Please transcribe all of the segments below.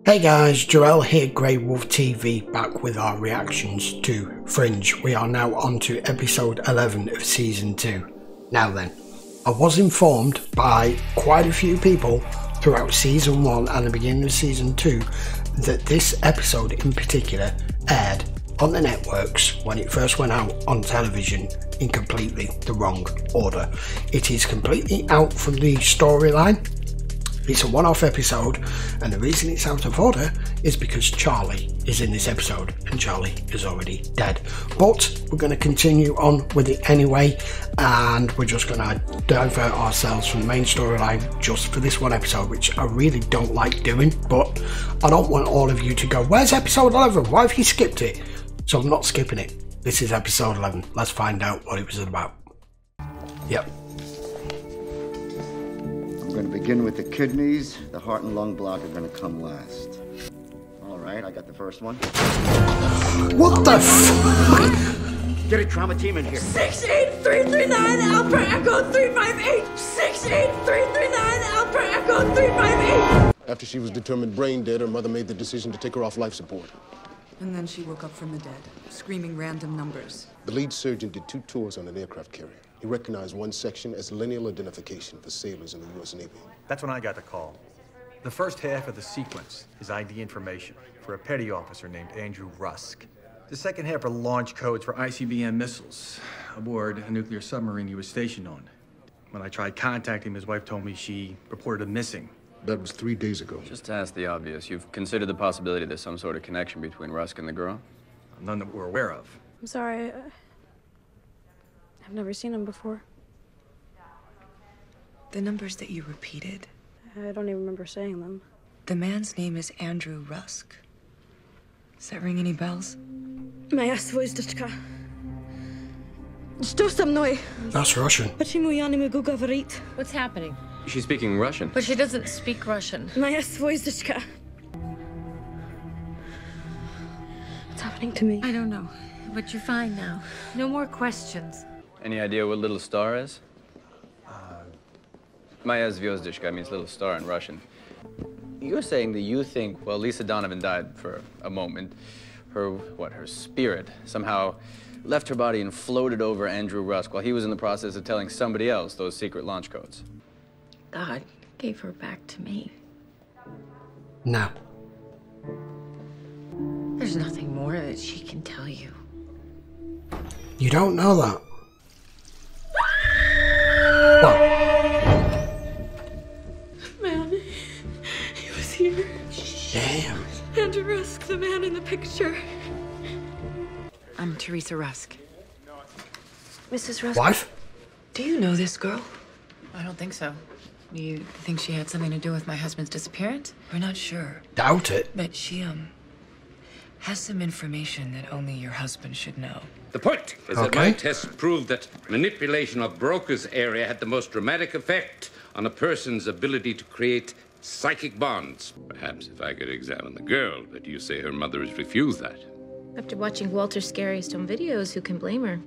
Hey guys, Joel here, Grey Wolf TV, back with our reactions to Fringe. We are now on to episode 11 of season 2. Now then, I was informed by quite a few people throughout season 1 and the beginning of season 2 that this episode in particular aired on the networks when it first went out on television in completely the wrong order. It is completely out from the storyline. It's a one-off episode, and the reason it's out of order is because Charlie is in this episode, and Charlie is already dead. But we're going to continue on with it anyway, and we're just going to divert ourselves from the main storyline just for this one episode, which I really don't like doing, but I don't want all of you to go, where's episode 11? Why have you skipped it? So I'm not skipping it. This is episode 11. Let's find out what it was about. Yep. I'm going to begin with the kidneys. The heart and lung block are going to come last. All right, I got the first one. What the f***? Get a trauma team in here. 68339 Albert Echo 358. 68339 Albert Echo 358. After she was determined brain dead, her mother made the decision to take her off life support. And then she woke up from the dead, screaming random numbers. The lead surgeon did 2 tours on an aircraft carrier. He recognized one section as lineal identification for sailors in the U.S. Navy. That's when I got the call. The first half of the sequence is ID information for a petty officer named Andrew Rusk. The second half are launch codes for ICBM missiles aboard a nuclear submarine he was stationed on. When I tried contacting him, his wife told me she reported him missing. That was 3 days ago. Just to ask the obvious, you've considered the possibility there's some sort of connection between Rusk and the girl? None that we're aware of. I'm sorry. I've never seen him before. The numbers that you repeated, I don't even remember saying them. the man's name is Andrew Rusk. Does that ring any bells? Moja svojdečka. Что со мной? That's Russian. Почему я не могу говорить? What's happening? She's speaking Russian. But she doesn't speak Russian. Moja svojdečka. What's happening to me? I don't know. But you're fine now. No more questions. Any idea what little star is? Moja zvyozdychka means little star in Russian. You're saying that you think, well, Lisa Donovan died for a moment. Her spirit somehow left her body and floated over Andrew Rusk while he was in the process of telling somebody else those secret launch codes. God gave her back to me. No. There's nothing more that she can tell you. You don't know that. What? Man, he was here. Damn. Andrew Rusk, the man in the picture. I'm Teresa Rusk. Mrs. Rusk. Wife? Do you know this girl? I don't think so. Do you think she had something to do with my husband's disappearance? We're not sure. Doubt it. But she, has some information that only your husband should know. The point is that my tests proved that manipulation of Broca's area had the most dramatic effect on a person's ability to create psychic bonds. Perhaps if I could examine the girl, but you say her mother has refused that. After watching Walter's scary stone videos, who can blame her?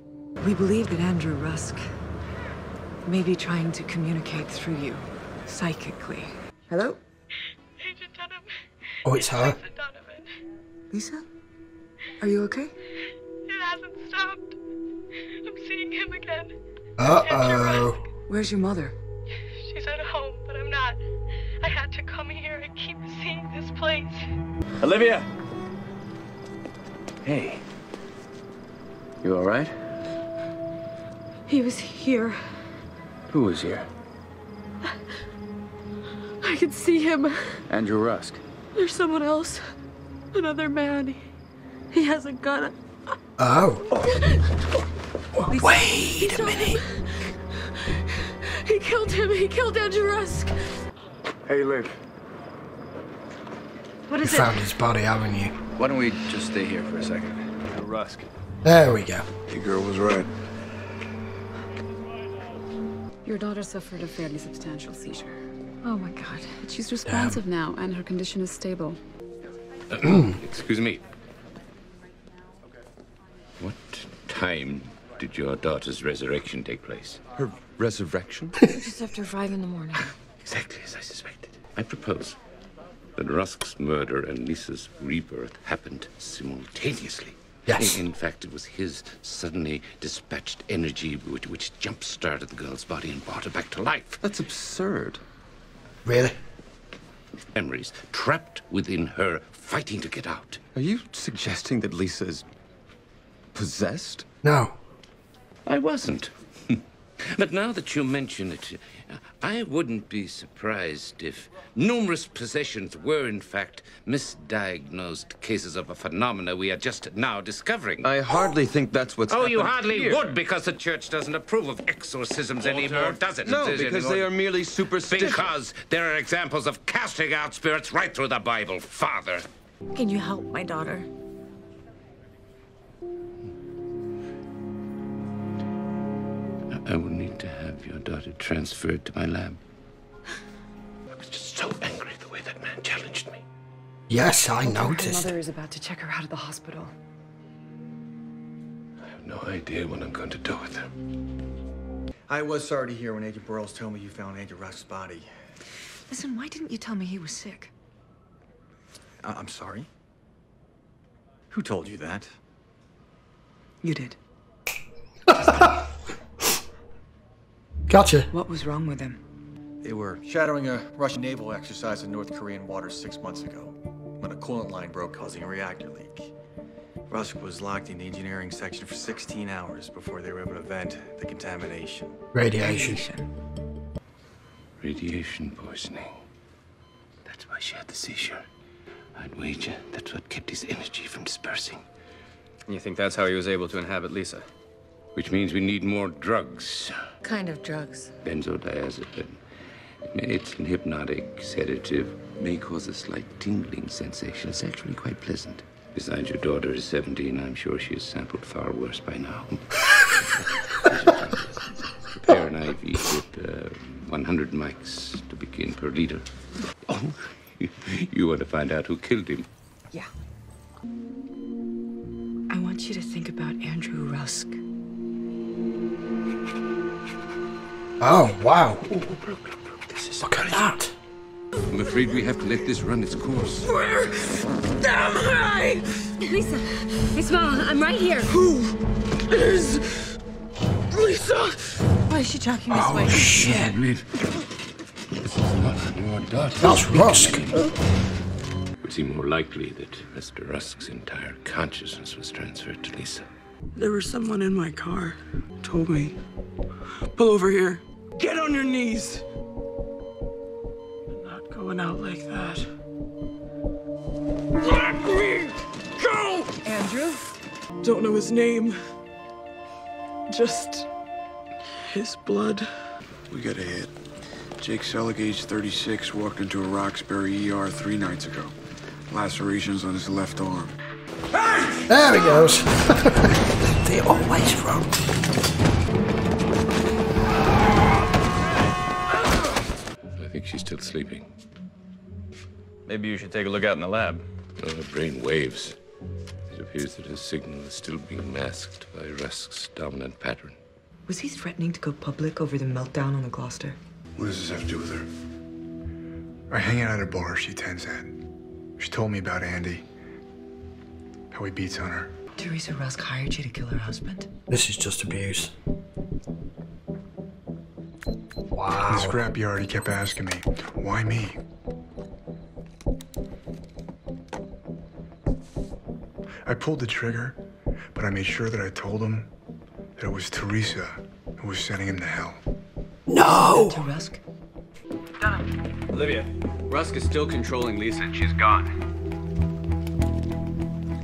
We believe that Andrew Rusk may be trying to communicate through you, psychically. Hello? Agent Dunham. Oh, it's her. Lisa? Are you okay? It hasn't stopped. I'm seeing him again. Uh-oh. Where's your mother? She's at home, but I'm not. I had to come here and keep seeing this place. Olivia! Hey. You all right? He was here. Who was here? I could see him. Andrew Rusk. There's someone else. Another man. He has a gun. Oh. Wait a minute. He killed him. He killed Andrew Rusk. Hey, Liv. What You is found his body, haven't you? Why don't we just stay here for a second? Rusk. There we go. Your girl was right. Your daughter suffered a fairly substantial seizure. Oh my God. But she's responsive now, and her condition is stable. Excuse me. What time did your daughter's resurrection take place? Her resurrection? Just after 5 in the morning. Exactly as I suspected. I propose that Rusk's murder and Lisa's rebirth happened simultaneously. Yes. In fact, it was his suddenly dispatched energy which jump-started the girl's body and brought her back to life. That's absurd. Really? Memories trapped within her, fighting to get out. Are you suggesting that Lisa is possessed? No. I wasn't. But now that you mention it, I wouldn't be surprised if numerous possessions were, in fact, misdiagnosed cases of a phenomena we are just now discovering. I hardly think that's what's Oh, you happened hardly here. would, because the church doesn't approve of exorcisms anymore, does it? No, because they are merely superstitions. Because there are examples of casting out spirits right through the Bible, Father. Can you help my daughter? I will need to have your daughter transferred to my lab. I was just so angry the way that man challenged me. Yes, I Her noticed. mother is about to check her out of the hospital. I have no idea what I'm going to do with her. I was sorry to hear when Agent Burroughs told me you found Andrew Rusk's body. Listen, why didn't you tell me he was sick? I'm sorry? Who told you that? You did. Gotcha. What was wrong with him? They were shadowing a Russian naval exercise in North Korean waters 6 months ago when a coolant line broke, causing a reactor leak. Rusk was locked in the engineering section for 16 hours before they were able to vent the contamination. Radiation. Radiation poisoning. That's why she had the seizure. I'd wager that's what kept his energy from dispersing. You think that's how he was able to inhabit Lisa? Which means we need more drugs. Kind of drugs. Benzodiazepine. It's an hypnotic sedative. May cause a slight tingling sensation. It's actually quite pleasant. Besides, your daughter is 17. I'm sure she has sampled far worse by now. Prepare an IV with 100 mics to begin per liter. Oh, you want to find out who killed him? Yeah. I want you to think about Andrew Rusk. Oh, wow. Look at that. I'm afraid we have to let this run its course. Where am I? Lisa, it's Mom. I'm right here. Who is Lisa? Why is she talking this way? Oh, shit. This is not your daughter. That's Rusk. It would seem more likely that Mr. Rusk's entire consciousness was transferred to Lisa. There was someone in my car. Told me, pull over here. Get on your knees. I'm not going out like that. Let me go! Andrew? Don't know his name. Just his blood. We got a hit. Jake Selig, age 36, walked into a Roxbury ER 3 nights ago. Lacerations on his left arm. Hey! There he goes. They always run. I think she's still sleeping. Maybe you should take a look out in the lab. Oh, her brain waves. It appears that her signal is still being masked by Rusk's dominant pattern. Was he threatening to go public over the meltdown on the Gloucester? What does this have to do with her? We're hanging out at a bar she attends at. She told me about Andy. How he beats on her. Teresa Rusk hired you to kill her husband? This is just abuse. Wow. In the scrapyard, he kept asking me, why me? I pulled the trigger, but I made sure that I told him that it was Teresa who was sending him to hell. No! To Rusk? Olivia, Rusk is still controlling Lisa and she's gone.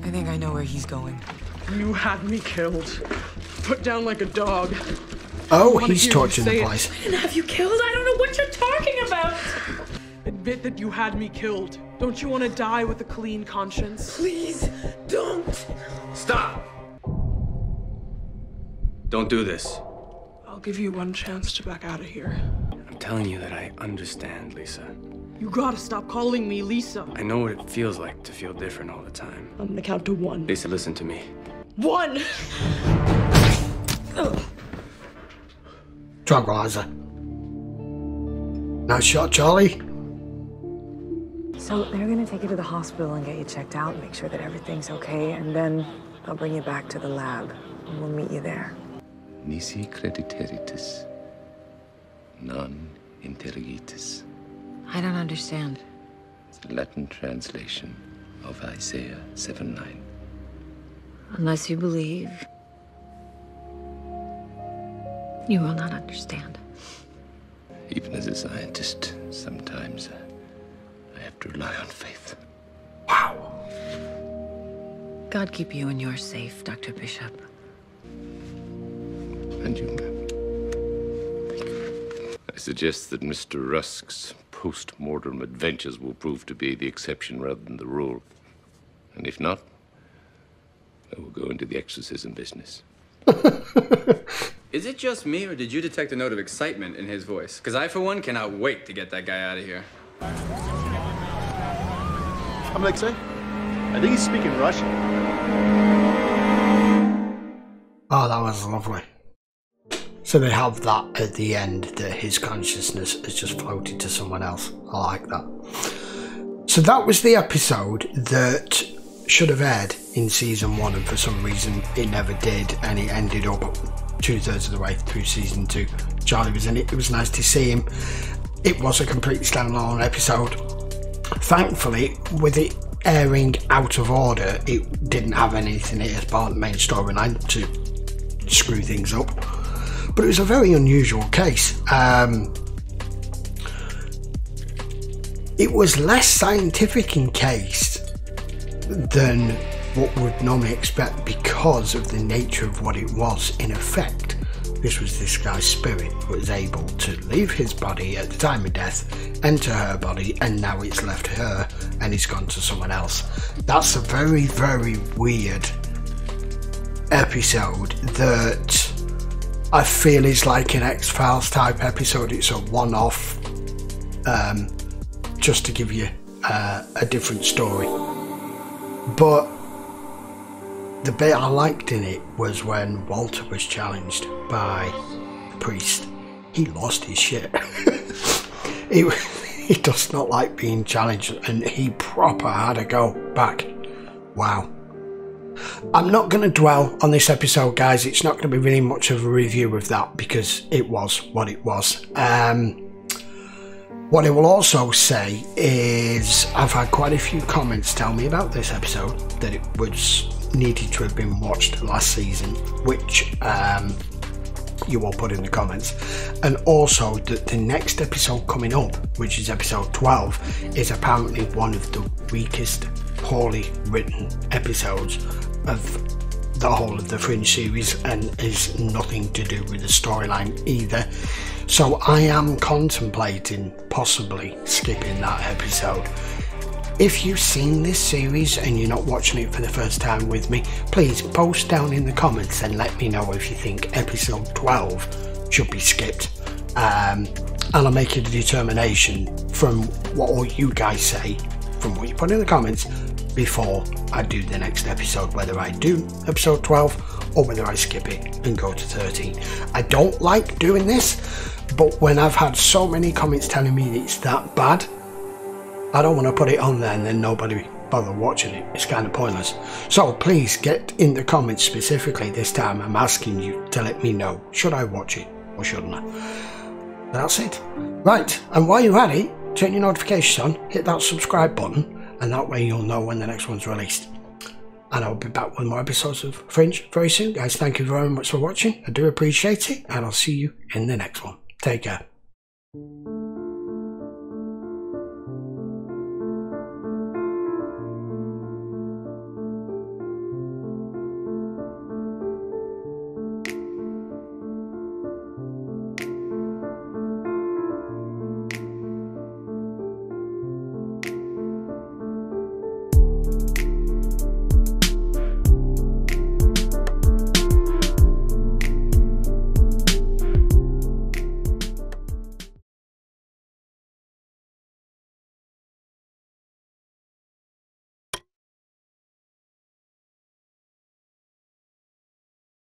I think I know where he's going. You had me killed. Put down like a dog. Oh, he's torching the place. I didn't have you killed. I don't know what you're talking about. Admit that you had me killed. Don't you want to die with a clean conscience? Please, don't. Stop! Don't do this. I'll give you one chance to back out of here. I'm telling you that I understand, Lisa. You gotta stop calling me Lisa. I know what it feels like to feel different all the time. I'm gonna count to 1. Lisa, listen to me. 1! Tranquilizer. Nice shot, Charlie. So they're gonna take you to the hospital and get you checked out, make sure that everything's okay, and then they'll bring you back to the lab, and we'll meet you there. Nisi crediteritis, non interrogatis. I don't understand. It's a Latin translation of Isaiah 7:9. Unless you believe, you will not understand. Even as a scientist, sometimes I have to rely on faith. Wow. God keep you and yours safe, Dr. Bishop. And you, ma'am. I suggest that Mr. Rusk's post-mortem adventures will prove to be the exception rather than the rule. And if not, I will go into the exorcism business. Is it just me, or did you detect a note of excitement in his voice? Because I, for one, cannot wait to get that guy out of here. Alexei? I think he's speaking Russian. Oh, that was lovely. So they have that at the end, that his consciousness has just floated to someone else. I like that. So that was the episode that should have aired in season 1, and for some reason it never did, and it ended up 2/3 of the way through season 2. Charlie was in it. It was nice to see him. It was a completely standalone episode. Thankfully, with it airing out of order, it didn't have anything in it as part of the main storyline to screw things up. But it was a very unusual case. It was less scientific in case than what would normally expect because of the nature of what it was. In effect, this was this guy's spirit who was able to leave his body at the time of death, enter her body, and now it's left her and he's gone to someone else. That's a very, very weird episode that I feel is like an X-Files type episode. It's a one-off, just to give you a different story. But the bit I liked in it was when Walter was challenged by the priest. He lost his shit. He does not like being challenged, and he proper had a go back. Wow. I'm not going to dwell on this episode, guys. It's not going to be really much of a review of that because it was what it was. What I will also say is I've had quite a few comments tell me about this episode that it was needed to have been watched last season, which you will put in the comments, and also that the next episode coming up, which is episode 12, is apparently one of the weakest, poorly written episodes of the whole of the Fringe series, and is nothing to do with the storyline either. So I am contemplating possibly skipping that episode. If you've seen this series and you're not watching it for the first time with me, please post down in the comments and let me know if you think episode 12 should be skipped. And I'll make a determination from what all you guys say, from what you put in the comments, before I do the next episode, whether I do episode 12 or whether I skip it and go to 13. I don't like doing this, but when I've had so many comments telling me it's that bad, I don't want to put it on there and then nobody bother watching it. It's kind of pointless. So please get in the comments specifically this time. I'm asking you to let me know, should I watch it or shouldn't I? That's it. Right, and while you're at it, turn your notifications on, hit that subscribe button, and that way you'll know when the next one's released. And I'll be back with more episodes of Fringe very soon, guys. Thank you very much for watching. I do appreciate it, and I'll see you in the next one. Take care.